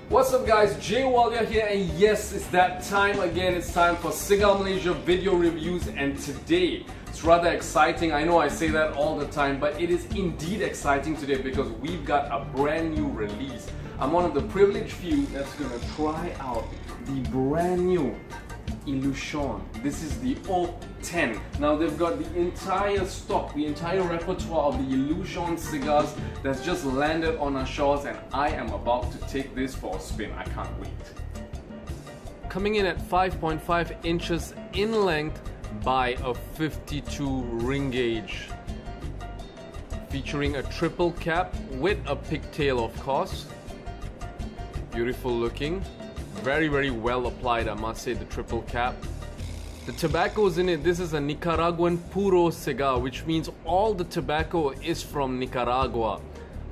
What's up guys, Jay Walia here, and yes, it's that time again. It's time for Cigar Malaysia video reviews, and today it's rather exciting. I know I say that all the time, but it is indeed exciting today because we've got a brand new release. I'm one of the privileged few that's gonna try out the brand new Illusione. This is the Haut 10. Now they've got the entire stock, the entire repertoire of the Illusione cigars that's just landed on our shores, and I am about to take this for a spin. I can't wait. Coming in at 5.5 inches in length by a 52 ring gauge. Featuring a triple cap with a pigtail, of course. Beautiful looking. Very well applied, I must say, the triple cap. The tobacco's in it. This is a Nicaraguan puro cigar, which means all the tobacco is from Nicaragua.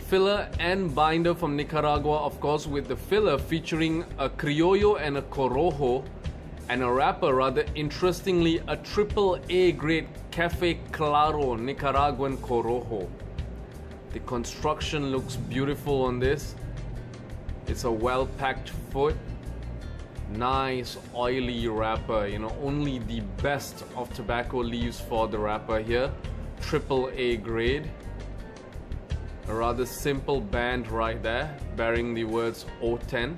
Filler and binder from Nicaragua, of course, with the filler featuring a criollo and a corojo, and a wrapper, rather interestingly, a triple A grade Cafe Claro Nicaraguan corojo. The construction looks beautiful on this. It's a well-packed foot. Nice oily wrapper, you know, only the best of tobacco leaves for the wrapper here. Triple A grade. A rather simple band right there, bearing the words Haut 10.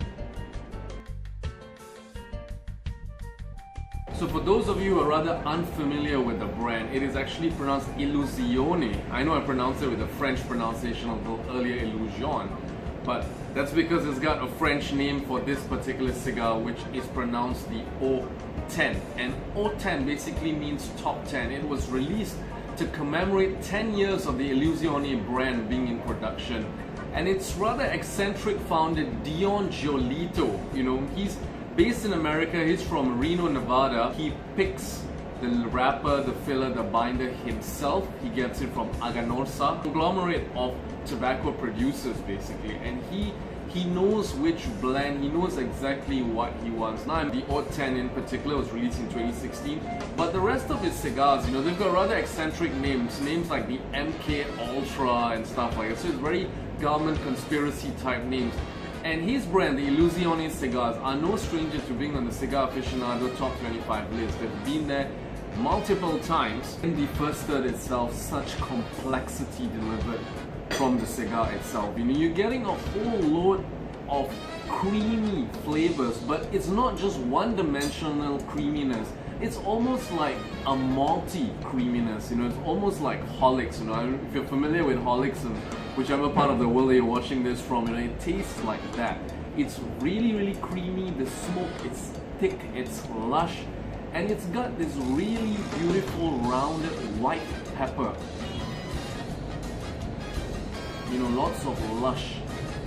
So for those of you who are rather unfamiliar with the brand, it is actually pronounced Illusione. I know I pronounced it with a French pronunciation a little earlier, Illusion, but that's because it's got a French name for this particular cigar, which is pronounced the Haut 10. And Haut 10 basically means top 10. It was released to commemorate 10 years of the Illusione brand being in production. And its rather eccentric founder, Dion Giolito, you know, he's based in America. He's from Reno, Nevada. He picks the wrapper, the filler, the binder himself. He gets it from Aganorsa, a conglomerate of tobacco producers basically, and he knows which blend, he knows exactly what he wants. Now the Haut 10 in particular was released in 2016, but the rest of his cigars, you know, they've got rather eccentric names like the MK Ultra and stuff like that. So it's very government conspiracy type names. And his brand, the Illusione cigars, are no stranger to being on the Cigar Aficionado Top 25 list. They've been there multiple times. In the first third itself, such complexity delivered from the cigar itself. You know, you're getting a whole load of creamy flavors, but it's not just one-dimensional creaminess. It's almost like a malty creaminess. You know, it's almost like Horlicks. You know, if you're familiar with Horlicks and whichever part of the world that you're watching this from, you know, it tastes like that. It's really creamy. The smoke, it's thick, it's lush, and it's got this really beautiful rounded white pepper. You know, lots of lush,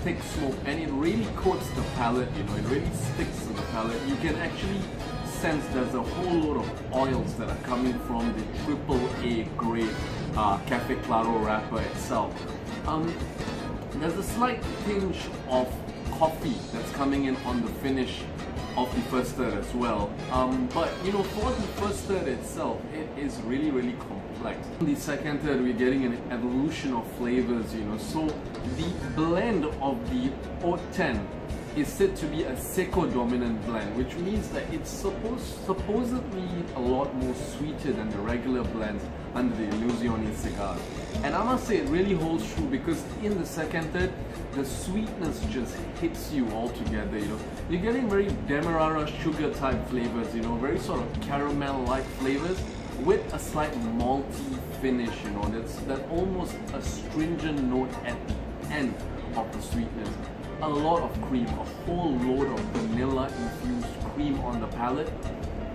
thick smoke, and it really coats the palate, you know, it really sticks to the palate. You can actually sense there's a whole load of oils that are coming from the triple A grade Cafe Claro wrapper itself. There's a slight tinge of coffee that's coming in on the finish of the first third as well. But you know, for the first third itself, it is really complex. In the second third, we're getting an evolution of flavors, you know. So the blend of the Haut 10 is said to be a seco dominant blend, which means that it's supposedly a lot more sweeter than the regular blends under the Illusione cigars. And I must say it really holds true, because in the second third, the sweetness just hits you all together, you know. You're getting very Demerara sugar type flavors, you know, very sort of caramel-like flavors with a slight malty finish, you know. That's almost a stringent note at the end of the sweetness. A lot of cream, a whole load of vanilla infused cream on the palate.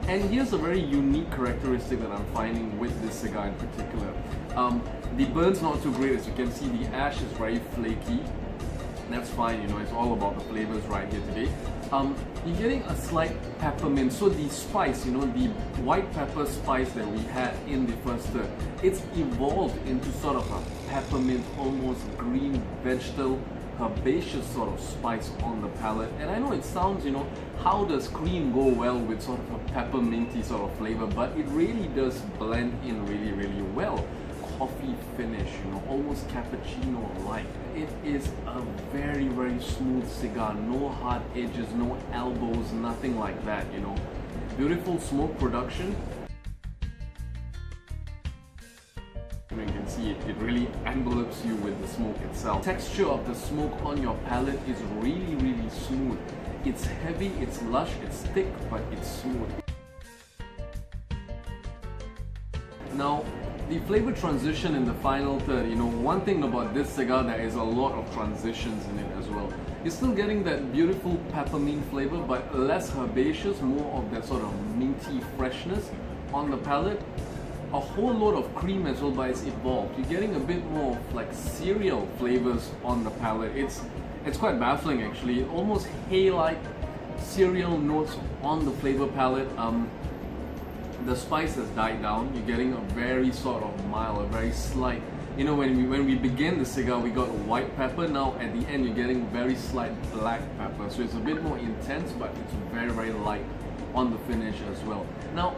And here's a very unique characteristic that I'm finding with this cigar in particular. The burn's not too great. As you can see, the ash is very flaky. That's fine, you know, it's all about the flavors right here today. you're getting a slight peppermint. So the spice, you know, the white pepper spice that we had in the first third, it's evolved into sort of a peppermint, almost green vegetable, herbaceous sort of spice on the palate. And I know it sounds, you know, how does cream go well with sort of a pepperminty sort of flavor, but it really does blend in really, really well. Coffee finish, you know, almost cappuccino-like. It is a very, very smooth cigar. No hard edges, no elbows, nothing like that, you know. Beautiful smoke production. You can see it really envelopes you with the smoke itself. Texture of the smoke on your palate is really, really smooth. It's heavy, it's lush, it's thick, but it's smooth. Now, the flavor transition in the final third, you know, one thing about this cigar, there is a lot of transitions in it as well. You're still getting that beautiful peppermint flavor, but less herbaceous, more of that sort of minty freshness on the palate. A whole lot of cream as well, but it's evolved. You're getting a bit more of like cereal flavors on the palate. It's quite baffling actually. Almost hay-like cereal notes on the flavor palette. The spice has died down. You're getting a very sort of mild, a very slight. You know, when we began the cigar, we got white pepper. Now at the end, you're getting very slight black pepper. So it's a bit more intense, but it's very, very light on the finish as well. Now,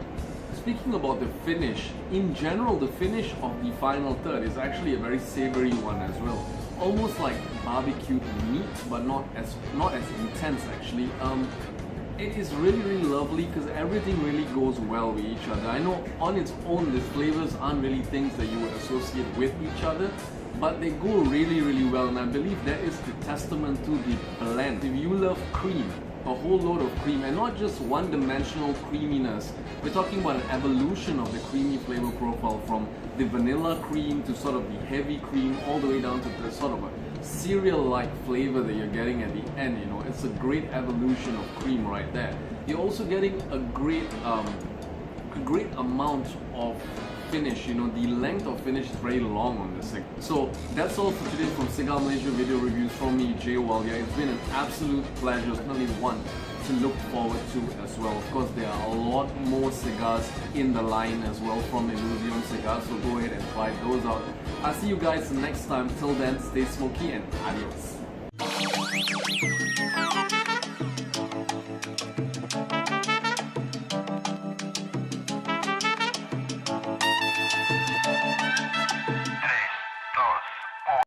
speaking about the finish, in general, the finish of the final third is actually a very savory one as well. Almost like barbecued meat, but not as intense actually. It is really, really lovely because everything really goes well with each other. I know on its own, the flavors aren't really things that you would associate with each other, but they go really, really well, and I believe that is the testament to the blend. If you love cream, a whole load of cream, and not just one-dimensional creaminess. We're talking about an evolution of the creamy flavor profile from the vanilla cream to sort of the heavy cream, all the way down to the sort of a cereal-like flavor that you're getting at the end. You know, it's a great evolution of cream right there. You're also getting a great amount of finish. You know, the length of finish is very long on this cigar. So that's all for today from Cigar Malaysia video reviews from me, Jay Walia. It's been an absolute pleasure. Definitely one to look forward to as well. Of course, there are a lot more cigars in the line as well from Illusione Cigars, so go ahead and try those out. I'll see you guys next time. Till then, stay smoky and adios.